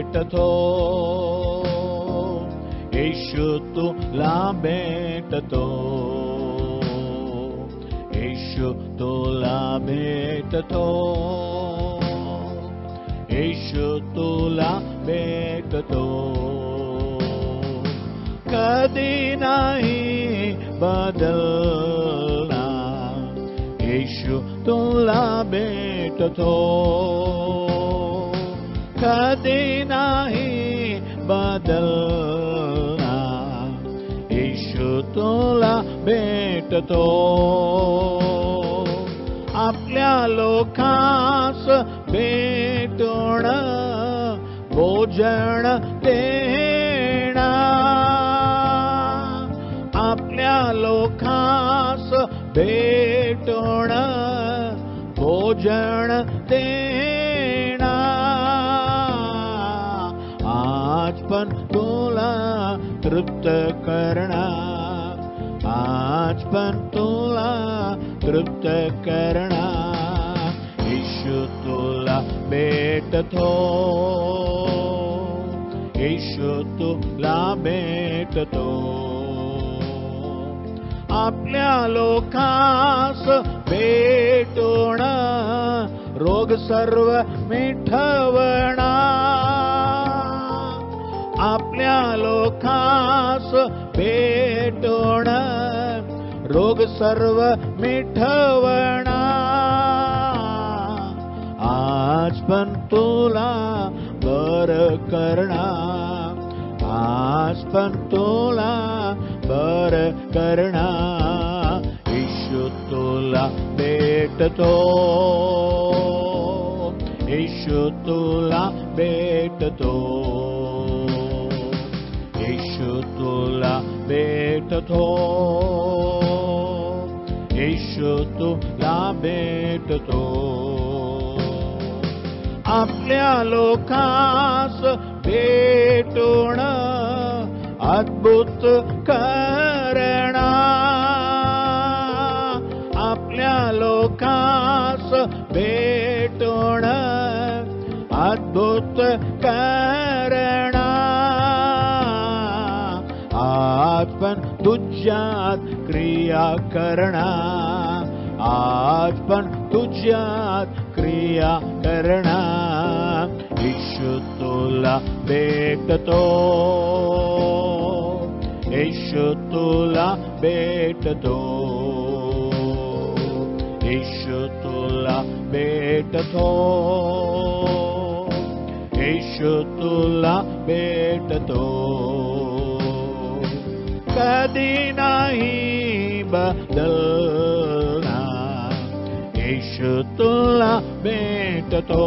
भेटतो, येशू तुला भेटतो, येशू तुला भेटतो, येशू तुला भेटतो. कधी नाही बदलणार, येशू तुला भेटतो, कधी नाही बदलणार, येशू तुला भेटतो. आपल्या लोकांस भेटून भोजन देणार, आपल्या लोकांस भेटून भोजन देणार. आज पण तुला तृप्त करणार, आज पण तुला तृप्त करणार, येशू तुला भेटतो, येशू तुला भेटतो. आपल्या लोकांस भेटून रोग सर्व मिटवणार, आपल्या लोकांस भेटून रोग सर्व मिटवणार. आज पण तुला बरं करणार, आज पण तुला बरं करणार, येशू तुला भेटतो, येशू तुला भेटतो, येशू तुला भेटतो, येशू तुला भेटतो. आपल्या लोकांस भेटून अद्भुत करणार, आपल्या लोकांस भेटून अद्भुत करणार. आज पण तुझ्यात क्रिया करणार, आज पण तुझ्यात क्रिया करणार, येशू तुला भेटतो, येशू तुला भेटतो, येशू तुला भेटतो, येशू तुला भेटतो. कधी नाही बदलणार, येशू तुला भेटतो,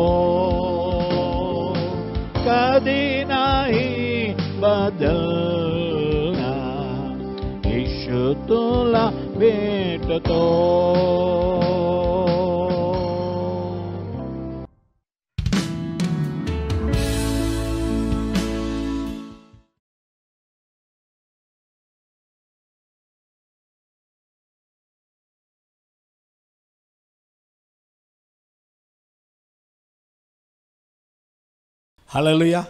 कधी नाही बदलणार, येशू तुला भेटतो. हालेलुया.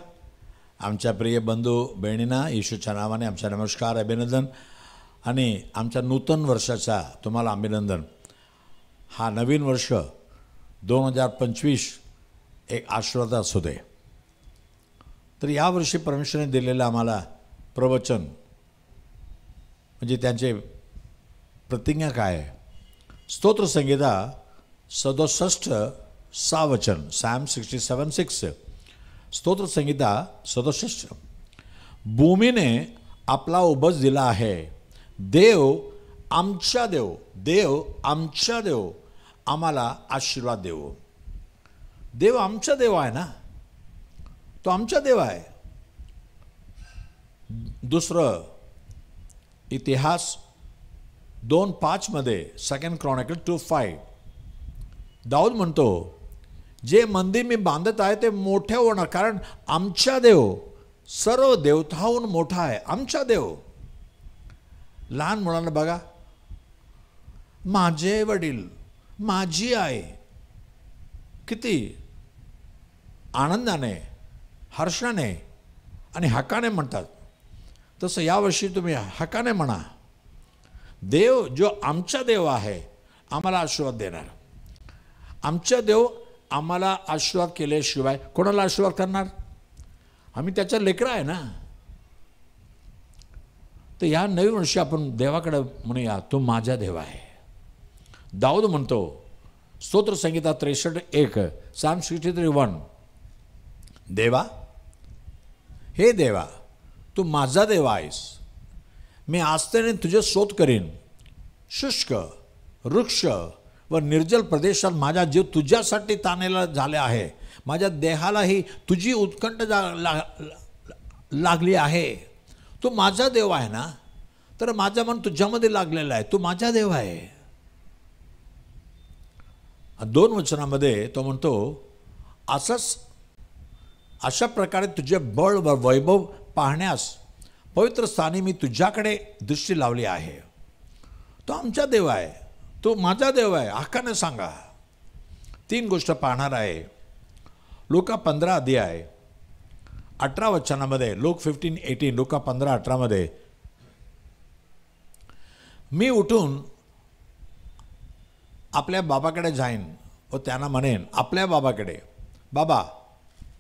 आमच्या प्रिय बंधू बहिणींना येशूच्या नावाने आमचा नमस्कार, अभिनंदन आणि आमच्या नूतन वर्षाचा तुम्हाला अभिनंदन. हा नवीन वर्ष 2025 एक आशीर्वाद असू दे. तर यावर्षी परमेश्वराने दिलेलं आम्हाला प्रवचन म्हणजे त्यांचे प्रतिज्ञा काय आहे? स्तोत्रसंहिता 67:6 वचन, Psalm 67:6. स्तोत्रसंहिता 67. भूमीने आपला उपज दिला आहे, देव आमचा देव, देव आमचा देव आम्हाला आशीर्वाद देव. देव आमचा देव आहे ना, तो आमचा देव आहे. दुसरं इतिहास 2:5 मध्ये, 2 क्रॉनिकल 2:5 दाऊद म्हणतो, जे मंदिर मी बांधत आहे ते मोठे होणार, कारण आमचा देव सर्व देवताहून मोठा आहे. आमचा देव. लहान मुलांना बघा, माझे वडील, माझी आई किती आनंदाने हर्षाने आणि हक्काने म्हणतात, तसं यावर्षी तुम्ही हक्काने म्हणा, देव जो आमचा देव आहे आम्हाला आशीर्वाद देणार. आमचा देव आम्हाला आशीर्वाद केल्याशिवाय कोणाला आशीर्वाद करणार? आम्ही त्याच्या लेकरं आहे ना. तर या नवीन वर्षी आपण देवाकडे म्हणूया, तो माझा देव आहे. दाऊद म्हणतो स्तोत्र संगीता 63:1, Psalm 63:1, देवा, हे देवा, तू माझा देव आहेस. मी आस्थेने तुझे स्तोत करीन. शुष्क, वृक्ष व निर्जल प्रदेशात माझा जीव तुझ्यासाठी ताणलेला झाले आहे. माझ्या देहालाही तुझी उत्कंठ लागली आहे. तू माझा देव आहे ना, तर माझं मन तुझ्यामध्ये लागलेलं आहे. तू माझा देव आहे. 2 वचनामध्ये तो म्हणतो, असंच अशा प्रकारे तुझे बळ व वैभव पाहण्यास पवित्र स्थानी मी तुझ्याकडे दृष्टी लावली आहे. तो आमचा देव आहे, तो माझा देव आहे. हक्काने सांगा. 3 गोष्ट पाहणार आहे. लूका 15:18 वचनामध्ये, लूक 15:18, लूका 15:18 मी उठून आपल्या बाबाकडे जाईन व त्यांना म्हणेन, आपल्या बाबाकडे, बाबा,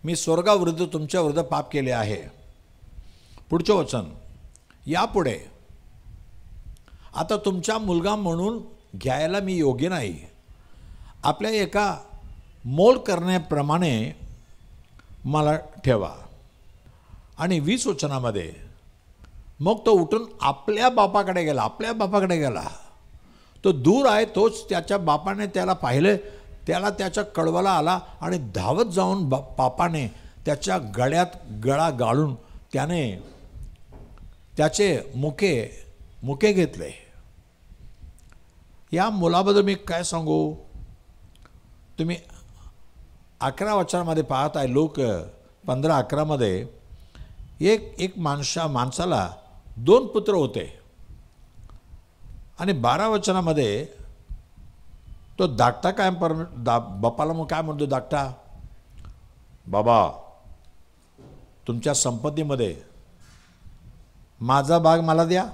मी स्वर्गाविरुद्ध तुमच्या विरुद्ध पाप केले आहे. पुढचं वचन, यापुढे आता तुमचा मुलगा म्हणून घ्यायला मी योग्य नाही. आपल्या एका मोल करण्याप्रमाणे मला ठेवा. आणि 20 वचनामध्ये, मग तो उठून आपल्या बापाकडे गेला. आपल्या बापाकडे गेला. तो दूर आहे, तोच त्याच्या बापाने त्याला पाहिले. त्याला त्याच्या कळवाला आला आणि धावत जाऊन बापाने त्याच्या गळ्यात गळा गाळून त्याने त्याचे मुके घेतले. या मुलाबद्दल मी काय सांगू? तुम्ही 11 वचनामध्ये पाहत आहे. लोक 15:11 एक माणसाला 2 पुत्र होते. आणि 12 वचनामध्ये तो धाकटा काय बापाला मग काय म्हणतो? धाकटा, बाबा, तुमच्या संपत्तीमध्ये माझा भाग मला द्या.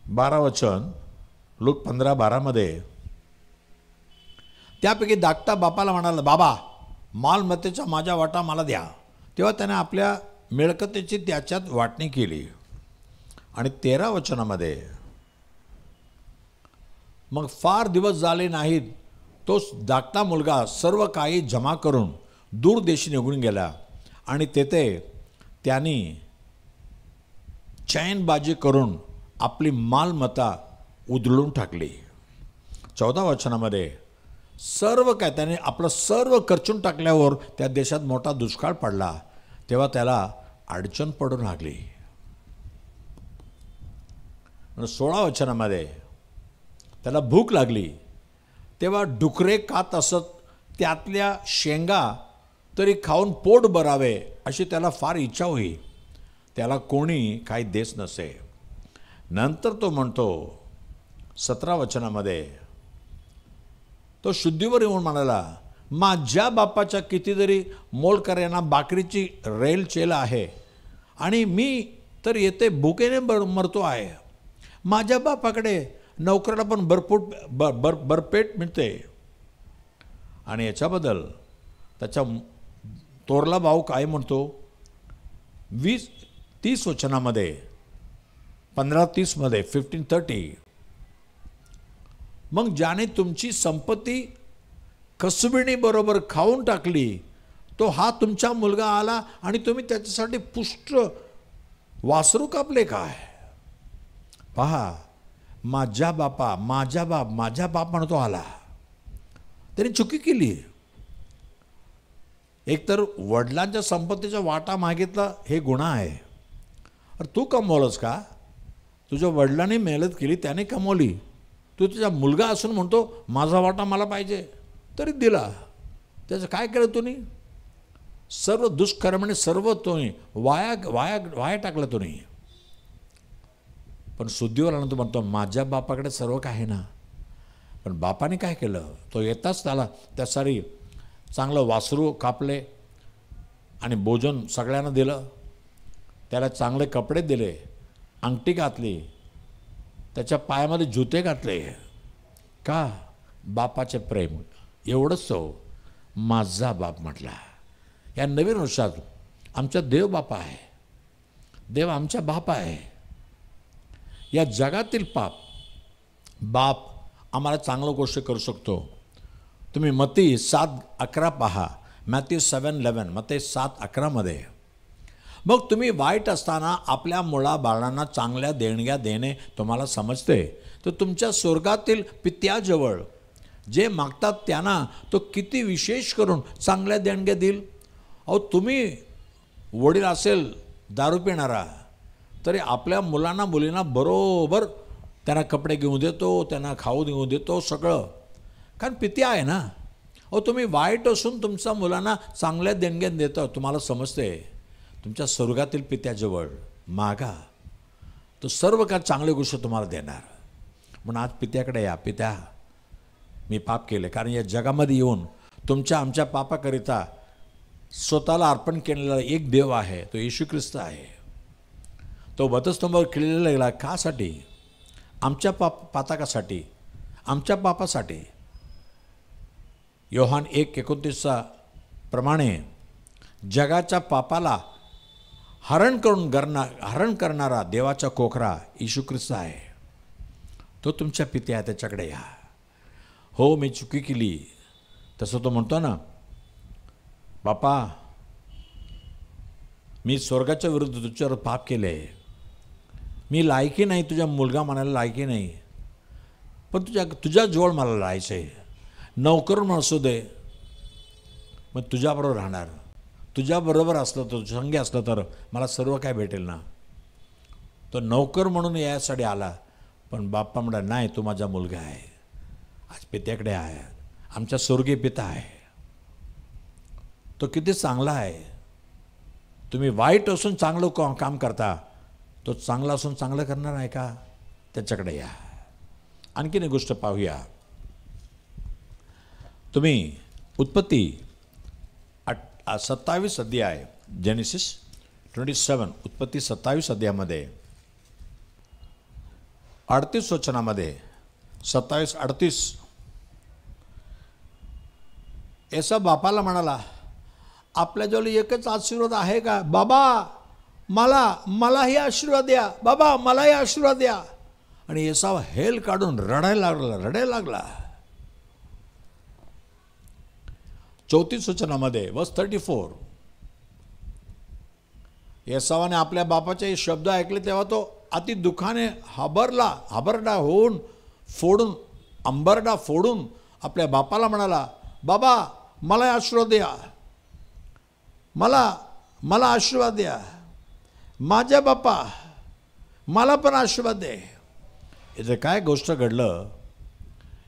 12 वचन लूक 15:12 त्यापैकी धाकटा बापाला म्हणाला, बाबा, मालमत्तेचा माझा वाटा मला द्या. तेव्हा त्याने आपल्या मिळकतीची त्याच्यात वाटणी केली. आणि 13 वचनामध्ये, मग फार दिवस झाले नाहीत, तो धाकटा मुलगा सर्व काही जमा करून दूर देशी निघून गेला आणि तेथे त्यांनी चैनबाजी करून आपली मालमत्ता उधळून टाकली. 14 वचनामध्ये, सर्व काय त्याने आपलं सर्व खर्चून टाकल्यावर त्या देशात मोठा दुष्काळ पडला. तेव्हा त्याला अडचण पडू लागली. 16 वचनामध्ये, त्याला भूक लागली. तेव्हा डुकरे खात असत, त्यातल्या शेंगा तरी खाऊन पोट भरावे अशी त्याला फार इच्छा होई. त्याला कोणी काही देस नसे. नंतर तो म्हणतो 17 वचनामध्ये, तो शुद्धीवर येऊन म्हणाला, माझ्या बापाच्या कितीतरी मोल कर्यांना बाकरीची रेल आहे आणि मी तर येथे भुकेने मरतो आहे. माझ्या बापाकडे नोकराला पण भरपेट मिळते. आणि याच्याबद्दल त्याचा तोरला भाऊ काय म्हणतो? 30 वचनामध्ये, 15:30 15:30, मग ज्याने तुमची संपत्ती कसबिणी बरोबर खाऊन टाकली, तो हा तुमचा मुलगा आला आणि तुम्ही त्याच्यासाठी पुष्ट वासरू कापले काय? पहा, माझा बाप म्हणतो आला. त्याने चुकी केली. एकतर वडिलांच्या संपत्तीचा वाटा मागितला, हे गुन्हा आहे. अरे तू कमवलंस का? तुझ्या वडिलांनी मेहनत केली, त्याने कमवली. तू तुझा मुलगा असून म्हणतो माझा वाटा मला पाहिजे, तरी दिला. त्याचं काय केलं तुम्ही? सर्व दुष्कर्माने सर्व तुम्ही वाया टाकलं तुम्ही. पण शुद्धीवर आनंद म्हणतो माझ्या बापाकडे सर्व काय आहे ना. पण बापाने काय केलं? तो येताच त्याला त्यासाठी चांगलं वासरू कापले आणि भोजन सगळ्यांना दिलं, त्याला चांगले कपडे दिले, अंगठी घातली, त्याच्या पायामध्ये जुते घातले. का? बापाचे प्रेम. एवढंच तो माझा बाप म्हटला. या नवीन वर्षात आमचा देव बापा आहे, देव आमचा बाप आहे. या जगातील बाप आम्हाला चांगलं गोष्ट करू शकतो. तुम्ही मत्ती 7:11 पहा, मॅथ्यू 7:11, मत्ती 7:11 मग तुम्ही वाईट असताना आपल्या मुलाबाळांना चांगल्या देणग्या देणे तुम्हाला समजते, तर तुमच्या स्वर्गातील पित्याजवळ जे मागतात त्यांना तो किती विशेष करून चांगल्या देणग्या देईल. अहो, तुम्ही वडील असेल दारू पिणारा, तरी आपल्या मुलांना मुलींना बरोबर त्यांना कपडे घेऊन देतो, त्यांना खाऊ घेऊन देतो, सगळं. कारण पिती आहे ना. अहो, तुम्ही वाईट असून तुमच्या मुलांना चांगल्या देणग्या देता, तुम्हाला समजते. तुमच्या स्वर्गातील पित्याजवळ मागा, तो सर्व काय चांगली गोष्ट तुम्हाला देणार. म्हणून आज पित्याकडे या. पित्या, मी पाप केले. कारण या जगामध्ये येऊन तुमच्या आमच्या पापाकरिता स्वतःला अर्पण केलेला एक देव आहे, तो येशू ख्रिस्त आहे. तो वधस्तंभावर खिळलेला गेला. कासाठी? आमच्या पातकासाठी, आमच्या पापासाठी. योहान 1:29 प्रमाणे जगाच्या पापाला हरण करणारा देवाचा कोकरा येशू ख्रिस्त आहे. तो तुमच्या पित्या आहे, त्याच्याकडे या. हो, मी चुकी केली, तसं तो म्हणतो ना, बापा मी स्वर्गाच्या विरुद्ध तुझ्यावर पाप केले, मी लायकी नाही, तुझ्या मुलगा म्हणायला लायकी नाही, पण तुझ्या जवळ मला राहायचं आहे. नोकर म्हणून असू दे, मग तुझ्याबरोबर राहणार. तुझ्याबरोबर असलं तर, संगी असलं तर मला सर्व काय भेटेल ना. तो नोकर म्हणून यासाठी आला, पण बाप्पा म्हणा नाही, तू माझा मुलगा आहे. आज पित्याकडे आहे, आमच्या स्वर्गीय पिता आहे. तो किती चांगला आहे. तुम्ही वाईट असून चांगलं काम करता, तो चांगला असून चांगलं करणार आहे का? त्याच्याकडे या. आणखीन एक गोष्ट पाहूया. तुम्ही उत्पत्ती 27 अध्याय, जेनेसिस 27, उत्पत्ती 27 अध्यायामध्ये 38 वचनामध्ये 27:38 एसा बापाला म्हणाला, आपल्याजवळ एकच आशीर्वाद आहे का? बाबा मलाही आशीर्वाद द्या, बाबा मलाही आशीर्वाद द्या. आणि एसाव हेल काढून रडायला लागला. 34 वचनामध्ये वर्स 34 एसावाने आपल्या बापाचे शब्द ऐकले तेव्हा तो अति दुःखाने अंबरडा फोडून आपल्या बापाला म्हणाला, बाबा मला आशीर्वाद द्या, मला आशीर्वाद द्या, माझ्या बापा मला पण आशीर्वाद दे. इथे काय गोष्ट घडलं,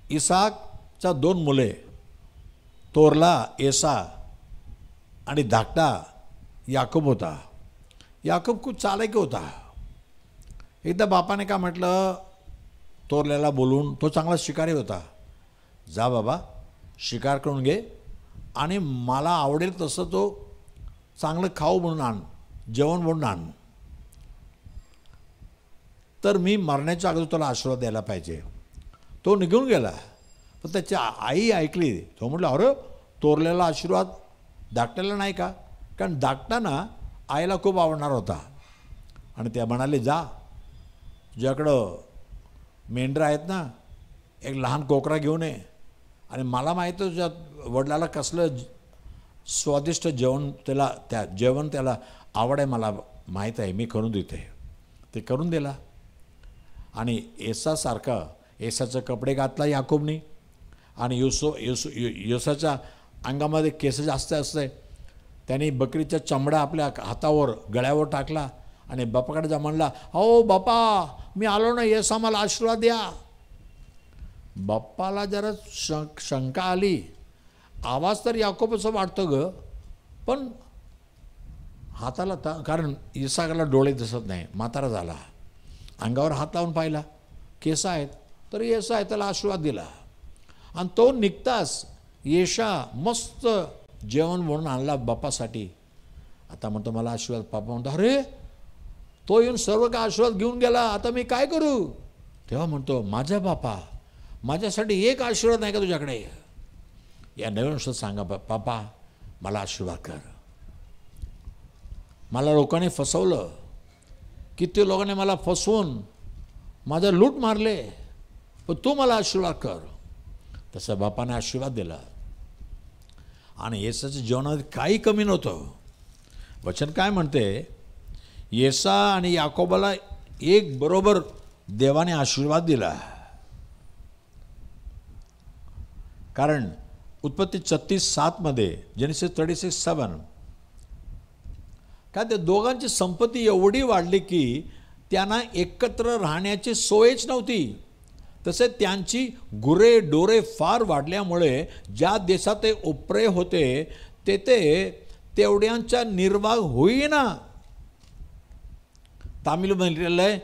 इसाकच्या 2 मुले, तोरला एसा आणि धाकटा याकूब होता. याकूब खूप चालाकी होता. एकदा बापाने का म्हटलं, तोरल्याला बोलून, तो चांगला शिकारी होता, जा बाबा शिकार करून घे आणि मला आवडेल तसं तो चांगलं खाऊ म्हणून आण, जेवण म्हणून आण, तर मी मरण्याच्या अगोदर तुला आशीर्वाद द्यायला पाहिजे. तो निघून गेला. पण त्याची आई ऐकली. तो म्हटलं, अरे तोरल्याला आशीर्वाद धाकट्याला नाही का? कारण धाकटाना आईला खूप आवडणार होता. आणि त्या म्हणाले, जा तुझ्याकडं मेंढरं आहेत ना, एक लहान कोकरा घेऊन ये, आणि मला माहीत आहे तुझ्या वडिलाला कसलं स्वादिष्ट जेवण त्याला आवड आहे, मला माहीत आहे, मी करून देते. ते करून दिला. आणि एसाचे कपडे घातला याकूबनी. आणि योसाच्या अंगामध्ये केस जास्त असते, त्याने बकरीचा चमडा आपल्या हातावर गळ्यावर टाकला आणि बापाकडे जा म्हणला, हो बापा मी आलो ना, येसा मला आशीर्वाद द्या. बाप्पाला जरा शंका आली. आवाज तर याकूब असं वाटतं ग, पण हाताला कारण इसाकला डोळे दिसत नाही, म्हातारा झाला. अंगावर हात लावून पाहिला, केस आहेत, तर येसा आहे, त्याला आशीर्वाद दिला. आणि तो निघताच येशा मस्त जेवण म्हणून आणला बापासाठी. आता म्हणतो मला आशीर्वाद. बापा म्हणतो अरे तो येऊन सर्व काय आशीर्वाद घेऊन गेला, आता मी काय करू. तेव्हा म्हणतो माझ्या बापा, माझ्यासाठी एक आशीर्वाद नाही का तुझ्याकडे. या नवीन वर्षात सांगा बापा मला आशीर्वाद कर. मला लोकांनी फसवलं, किती लोकांनी मला फसवून माझा लूट मारले, पण तू मला आशीर्वाद कर. तसं बापाने आशीर्वाद दिला आणि येसाच्या जीवनात काही कमी नव्हतं. वचन काय म्हणते, येसा आणि याकोबाला एक बरोबर देवाने आशीर्वाद दिला. कारण उत्पत्ती 36:7 मध्ये, जेनेसिस 36:7, काय ते दोघांची संपत्ती एवढी वाढली की त्यांना एकत्र राहण्याची सोयच नव्हती. तसेच त्यांची गुरे डोरे फार वाढल्यामुळे ज्या देशात ते उपरे होते तेथे तेवढ्यांचा निर्वाह होईना. तामिळ म्हटलेलं आहे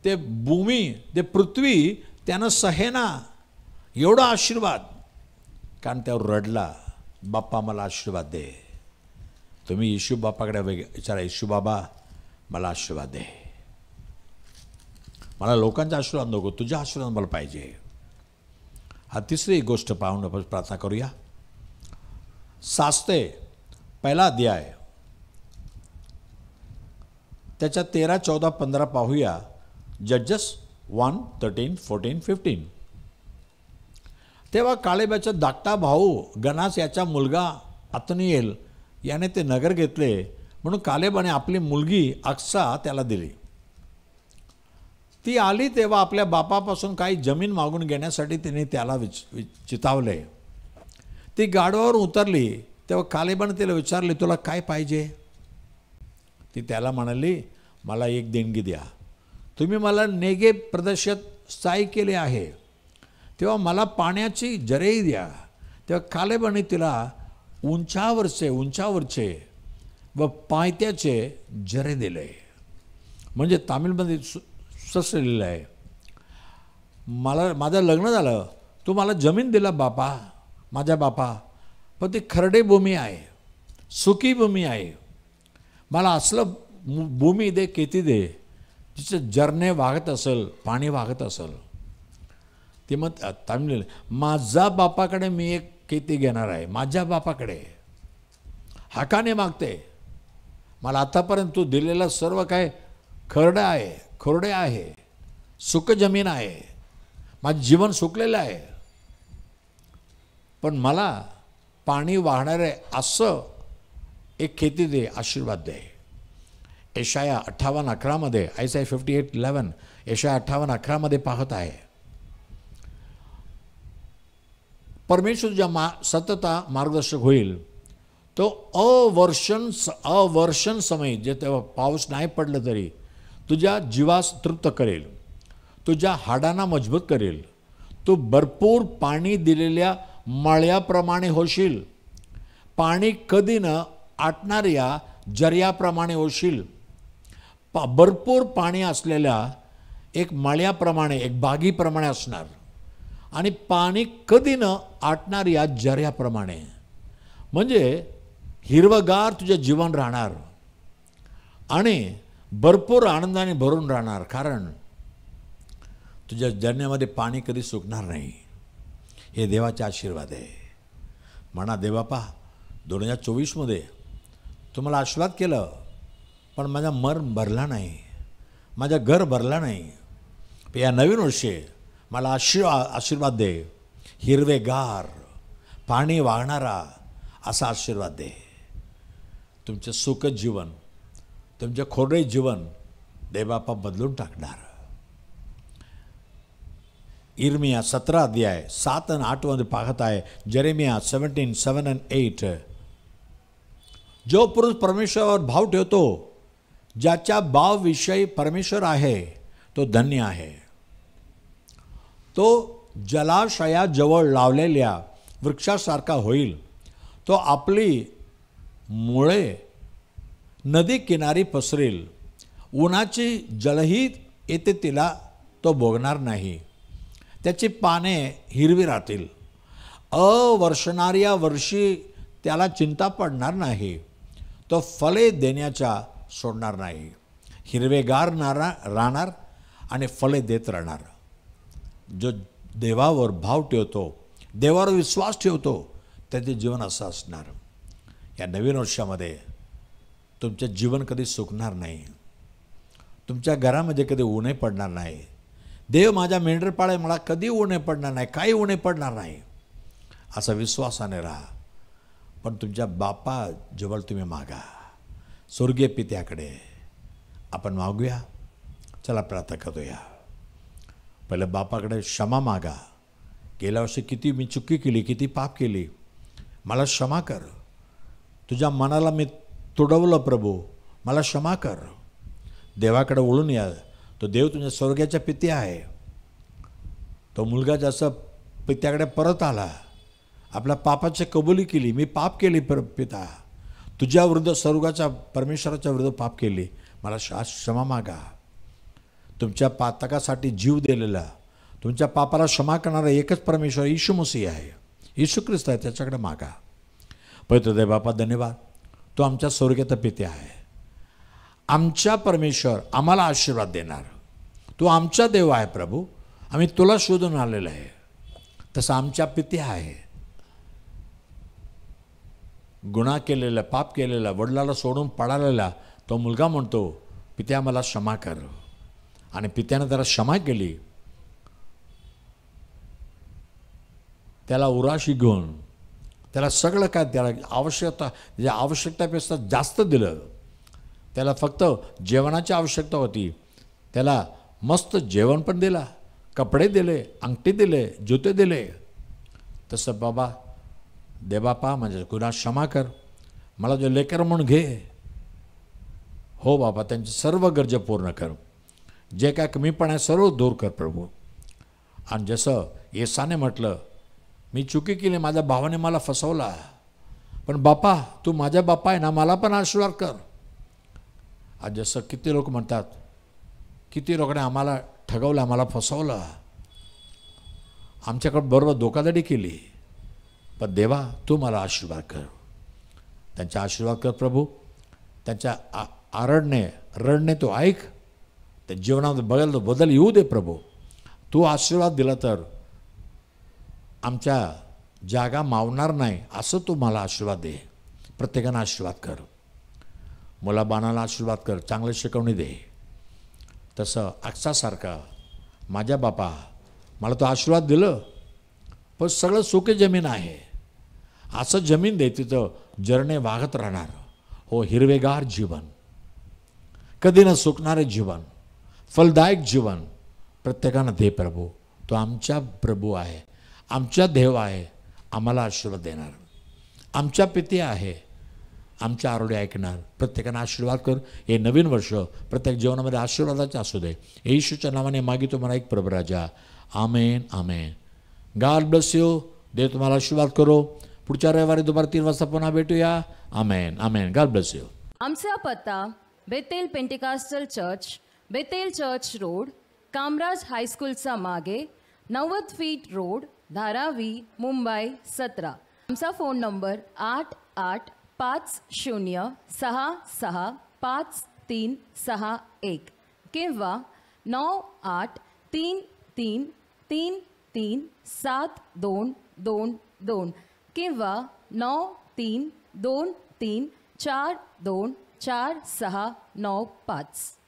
ते भूमी, ते पृथ्वी त्यानं सहेना. एवढा आशीर्वाद. कारण त्यावर रडला, बाप्पा मला आशीर्वाद दे. तुम्ही येशू बापाकडे विचारा, येशू बाबा मला आशीर्वाद दे. मला लोकांचा आशीर्वाद नको, तुझा आशीर्वाद मला पाहिजे. हा तिसरी गोष्ट पाहून आपण प्रार्थना करूया. सास्ते पहिला अध्याय त्याच्या 13, 14, 15 पाहूया. जजेस 1, 13, 14, 15. तेव्हा काळेबाचा धाकटा भाऊ गनास याचा मुलगा अतनिएल याने ते नगर घेतले, म्हणून कालेबाने आपली मुलगी अक्सा त्याला दिली. ती आली तेव्हा आपल्या बापापासून काही जमीन मागून घेण्यासाठी तिने त्याला चितावले. ती गाढवावर उतरली तेव्हा कालेबाने तिला विचारले, तुला काय पाहिजे. ती त्याला म्हणाली, मला एक देणगी द्या. तुम्ही मला नेगेब प्रदेशात स्थायिक केले आहे, तेव्हा मला पाण्याची जरेही द्या. तेव्हा कालेबाने तिला उंचावरचे व पायथ्याचे जरे दिले. म्हणजे तामिळमध्ये लिहिलं आहे, माझं लग्न झालं, तू मला जमीन दिला बापा, माझ्या बापा, पण ती खरडे भूमी आहे, सुकी भूमी आहे. मला असलं भूमी दे, खेती दे, जिचं झरणे वाहत असेल, पाणी वाहत असेल. ते मग तामिळ, माझ्या बापाकडे मी एक खेती घेणार आहे, माझ्या बापाकडे हक्काने मागते. मला आतापर्यंत तू दिलेलं सर्व काय खोरडे आहे, सुक जमीन आहे, माझं जीवन सुकलेलं आहे, पण मला पाणी वाहणारे असं एक खेती दे, आशीर्वाद दे. यशाया 58:11 मध्ये, आयसाया 58:11, यशाया 58:11 पाहत आहे. परमेश्वर ज्या सतत मार्गदर्शक होईल, तो अवर्षण समय, जे तेव्हा पाऊस नाही पडलं तरी तुझ्या जीवास तृप्त करेल, तुझ्या हाडांना मजबूत करेल. तू भरपूर पाणी दिलेल्या मळ्याप्रमाणे होशील, पाणी कधी न आटणाऱ्या जर्याप्रमाणे होशील. भरपूर पाणी असलेल्या एक मळ्याप्रमाणे, एक बागीप्रमाणे असणार, आणि पाणी कधी न आटणाऱ्या जर्याप्रमाणे. म्हणजे हिरवगार तुझे जीवन राहणार आणि भरपूर आनंदाने भरून राहणार, कारण तुझ्या जरण्यामध्ये पाणी कधी सुकणार नाही. हे देवाचे आशीर्वाद आहे. म्हणा, देवापा 2024 मध्ये तुम्हाला आशीर्वाद केलं, पण माझा भरला नाही, माझा घर भरला नाही. या नवीन वर्षी मला आशीर्वाद दे, हिरवेगार पाणी वाहणारा असा आशीर्वाद दे. तुमचं सुखद जीवन, तुमचे खोडे जीवन देवबापा बदलून टाकणार. इर्मिया 17 अध्याय 7 आणि 8 मध्ये पाहत आहे. Jeremiah 17:7 and 8. जो पुरुष परमेश्वरावर भाव ठेवतो, ज्याच्या भावविषयी परमेश्वर आहे, तो धन्य आहे. तो जलाशयाजवळ लावलेल्या वृक्षासारखा होईल. तो आपली मुळे नदी किनारी पसरेल. उन्हाची जलही येते तिला तो भोगणार नाही. त्याची पाने हिरवी राहतील. अवर्षणाऱ्या वर्षी त्याला चिंता पडणार नाही. तो फळे देण्याच्या सोडणार नाही. हिरवेगार राहणार आणि फळे देत राहणार. जो देवावर भाव ठेवतो, देवावर विश्वास ठेवतो, त्याचे जीवन असं असणार. या नवीन वर्षामध्ये तुमचे जीवन कधी सुकणार नाही. तुमच्या घरामध्ये कधी ऊने पडणार नाही. देव माझ्या मेंढरपाळे, मला कधी ऊने पडणार नाही, काही ऊने पडणार नाही, असा विश्वासाने राहा. पण तुमच्या बापा जवळ तुम्ही मागा, स्वर्गीय पित्याकडे आपण मागूया. चला प्रार्थना करूया. पहिलं बापाकडे क्षमा मागा. गेल्या वर्षी किती मी चुकी केली, किती पाप केली, मला क्षमा कर. तुझ्या मनाला मी तुडवलं प्रभू, मला क्षमा कर. देवाकडे वळून या. तो देव तुझ्या स्वर्गाच्या पिते आहे. तो मुलगा जसं पित्याकडे परत आला, आपल्या पापाची कबुली केली, मी पाप केली पिता, तुझ्या विरुद्ध स्वर्गाच्या परमेश्वराच्या विरुद्ध पाप केली, मला क्षमा मागा. तुमच्या पातकासाठी जीव दिलेला, तुमच्या पापाला क्षमा करणारा एकच परमेश्वर येशू मसीह आहे, येशू ख्रिस्त आहे, त्याच्याकडे मागा. पवित्र देव बापा धन्यवाद. तो आमच्या स्वर्गीय पिते आहे. आमच्या परमेश्वर आम्हाला आशीर्वाद देणार. तू आमचा देव आहे प्रभू. आम्ही तुला शोधून आलेलो आहे. तसं आमच्या पिते आहे. गुन्हा केलेला, पाप केलेला, वडिलाला सोडून पळालेला तो मुलगा म्हणतो, पित्या मला क्षमा कर. आणि पित्यानं त्याला क्षमा केली. त्याला उराशी घेऊन त्याला सगळं काय, त्याला आवश्यकतेपेक्षा जास्त दिलं. त्याला फक्त जेवणाची आवश्यकता होती, त्याला मस्त जेवण पण दिला, कपडे दिले, अंगठी दिले, जुते दिले. तसं बाबा दे बापा, म्हणजे गुन्हा क्षमा कर, मला जो लेकर म्हणून घे. हो बाबा, त्यांची सर्व गरजा पूर्ण कर. जे काय कमीपण आहे सर्व दूर कर प्रभू. आणि जसं येसाने म्हटलं, मी चुकी केली, माझ्या भावाने मला फसवला, पण बापा तू माझ्या बापा आहे ना, मला पण आशीर्वाद कर. आज जसं किती लोक म्हणतात, किती लोकांनी आम्हाला ठगवलं, आम्हाला फसवलं, आमच्याकडे बरोबर धोकाधडी केली, पण देवा तू मला आशीर्वाद कर. त्यांचा आशीर्वाद कर प्रभू. त्यांच्या रडणे तो ऐक. त्या जीवनात बदल येऊ दे प्रभू. तू आशीर्वाद दिला तर आमच्या जागा मावणार नाही, असं तू मला आशीर्वाद दे. प्रत्येकानं आशीर्वाद कर. मुलाबाळांना आशीर्वाद कर, चांगलं शिकवणी दे. तसं अक्षासारखा माझ्या बापा, मला तो आशीर्वाद दिलं, पण सगळं सुके जमीन आहे, असं जमीन दे तिथं झरणे वाहत राहणार. हो, हिरवेगार जीवन, कधी न सुकणारे जीवन, फलदायक जीवन प्रत्येकानं दे प्रभू. तो आमच्या प्रभू आहे, आमच्या देव आहे, आम्हाला आशीर्वाद देणार, आमच्या पिते आहे, आमच्या आरोडे ऐकणार. प्रत्येकानं आशीर्वाद कर. हे नवीन वर्ष प्रत्येक जीवनामध्ये आशीर्वादाचे असू दे. येशूच्या नावाने मागितो मला एक प्रभू राजा. Amen amen. God bless you. देव तुम्हाला आशीर्वाद करो. पुढच्या रविवारी दुपारी 3 वाजता पुन्हा भेटूया. Amen amen. God bless you. आमचा पत्ता Bethel Pentecostal church, Bethel church road, Kamaraj हायस्कूलचा मागे, 90 फीट रोड, धारावी, मुंबई 17. आमचा फोन नंबर 8850665361 किंवा 9833333722 किंवा 9323424695.